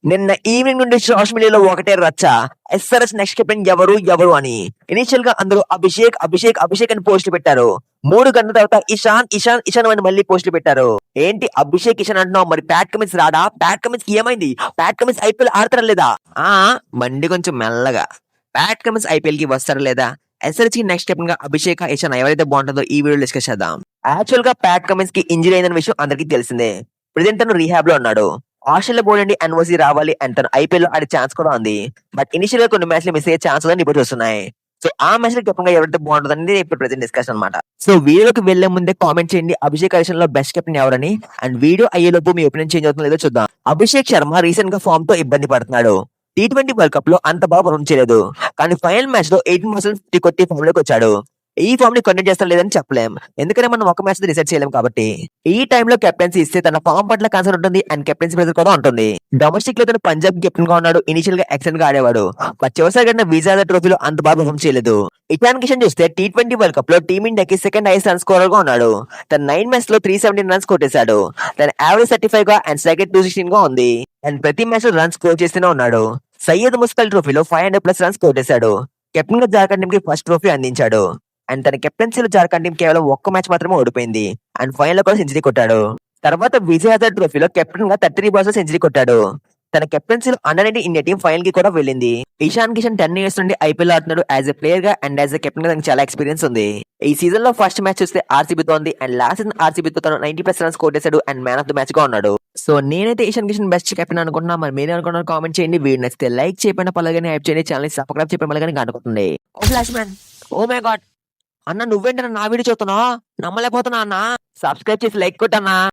నిన్న ఈవినింగ్ నుండి సోషల్ మీడియాలో ఒకటే రచ్చ. ఎస్ఆర్ఎస్ నెక్స్ట్ కెప్టెన్ ఎవరు ఎవరు అని. ఇనిషియల్ గా అందరూ అభిషేక్ అభిషేక్ అభిషేక్ అని పోస్టులు పెట్టారు. 3 గంటల తర్వాత ఇషాన్ ఇషాన్ ఇషాన్ అని మళ్ళీ పోస్టులు పెట్టారు. ఏంటి అభిషేక్ ఇషాన్ అంటున్నావు, మరి ప్యాట్ కమిన్స్ రాడా? ప్యాట్ కమిన్స్ ఏమైంది? ప్యాట్ కమిన్స్ ఐపీఎల్ ఆడతారా లేదా? ఆ బండి కొంచెం మెల్లగా. ప్యాట్ కమిన్స్ ఐపీఎల్ కి వస్తారా లేదా? ఎస్ఆర్ఎస్ కి నెక్స్ట్ కెప్టెన్ గా అభిషేక్ ఇషాన్ ఎవరైతే బాగుంటుందో ఈ వీడియో డిస్కస్ చేద్దాం. యాక్చువల్ గా ప్యాట్ కమిన్స్ కి ఇంజరీ అయిన విషయం అందరికీ తెలిసిందే. ప్రెజెంట్ తను రీహాబ్ లో ఉన్నాడు. ఆస్ట్రేలియా బోర్డు నుండి ఎన్ఓసి రావాలి అండ్ తను ఐపీఎల్ లో ఆడే ఛాన్స్ కూడా ఉంది. బట్ ఇనిషియల్ గా కొన్ని మ్యాచ్లు మిస్ అయ్యే ఛాన్స్ ఉందని ఇప్పుడు వస్తున్నాయి. సో ఆ మ్యాచ్ లో కెప్టెన్ గా ఎవరైతే బాగుంటుంది అనేది ఇప్పుడు ప్రెజెంట్ డిస్కషన్ అనమాట. సో వీడియోకి వెళ్లే ముందే కామెంట్ చేయండి అభిషేక్ హరిషన్ లో బెస్ట్ కెప్టెన్ ఎవరని. అండ్ వీడియో అయ్యేలోపు మీ ఒపీనియన్ చేంజ్ అవుతుందో లేదో చూద్దాం. అభిషేక్ శర్మ రీసెంట్ గా ఫామ్ తో ఇబ్బంది పడుతున్నాడు. T20 వరల్డ్ కప్ లో అంత బాగా పర్ఫార్మ్ చేయలేదు. కానీ ఫైనల్ మ్యాచ్ లో 18% కొట్టి ఫామ్ లోకి వచ్చాడు. ఈ ఫామ్ ని కంటిన్యూ చేస్తా లేదని చెప్పలేం, ఎందుకంటే మనం ఒక మ్యాచ్ డిసైడ్ చేయలేం కాబట్టి. ఈ టైంలో కెప్టెన్సీ ఇస్తే తన ఫామ్ పట్ల కన్సర్న్ ఉంటుంది అండ్ కెప్టెన్సీ ప్రెజర్ కూడా ఉంటుంది. డొమెస్టిక్ లో తను పంజాబ్ కెప్టెన్ గా ఉన్నాడు. ఇనిషియల్ గా ఎక్సలెంట్ గా ఆడేవాడు. బట్ చివరిసారి గడిన విజేత ట్రోఫీలో అంత బాగా పర్ఫార్మ్ చేయలేదు. ఇషాన్ కిషన్ చూస్తే T20 వరల్డ్ కప్ లో టీమిండియాకి సెకండ్ హైయెస్ట్ రన్ స్కోరర్ గా ఉన్నాడు. తన 9 మ్యాచ్ లో 317 రన్స్ కొట్టేశాడు. తన యావరేజ్ 35 గా అండ్ స్ట్రైక్ రేట్ 216 గా ఉంది. అండ్ ప్రతి మ్యాచ్ లో రన్స్ స్కోర్ చేస్తూనే ఉన్నాడు. సయ్యద్ ముస్తల్ ట్రోఫీలో 500+ రన్స్ కొట్టేశాడు. కెప్టెన్ గా జార్ఖండ్ టీమ్ కి ఫస్ట్ ట్రోఫీ అందించాడు. అండ్ తన కెప్టెన్సీలో జార్ఖండ్ టీం కేవలం ఒక్క మ్యాచ్ మాత్రమే ఓడిపోయింది. అండ్ ఫైనల్ లో కూడా సెంచరీ కొట్టాడు. తర్వాత విజయ్ హజార్ ట్రోఫీలో కెప్టెన్ గా 33 బాల్స్ లో సెంచరీ కొట్టాడు. తన కెప్టెన్సీలో అండర్-19 ఇండియా టీం ఫైనల్ కి కూడా వెళ్ళింది. ఇషాన్ కిషన్ 10 ఇయర్స్ నుండి ఐపీఎల్ ఆడుతున్నాడు. యాజ్ ఎ ప్లేయర్ గా అండ్ యాజ్ ఎ కెప్టెన్ గా తనకు చాలా ఎక్స్పీరియన్స్ ఉంది. ఈ సీజన్ లో ఫస్ట్ మ్యాచ్ చూస్తే ఆర్సీబీతో ఉంది. అండ్ లాస్ట్ సీజన్ ఆర్సీబీతో తను 90+ రన్స్ కొట్టేశాడు and man of the match గా ఉన్నాడు. సో నేనైతే ఇషాన్ కిషన్ బెస్ట్ కెప్టెన్ అనుకుంటున్నా. మరి మీరు అనుకున్నారు కామెంట్ చేయండి. వీడియో నచ్చితే లైక్ చేయకుండా పలగానే హైప్ చేయండి. ఛానల్ సబ్స్క్రైబ్ చేయడం మళ్ళీ అనుకుంటుంది. Oh flash man, oh my god అన్న, నువ్వేంటన్నా నా వీడియో చూస్తున్నావు? నమ్మలేకపోతున్నా అన్న. సబ్స్క్రైబ్ చేసి లైక్ కొట్టన్నా.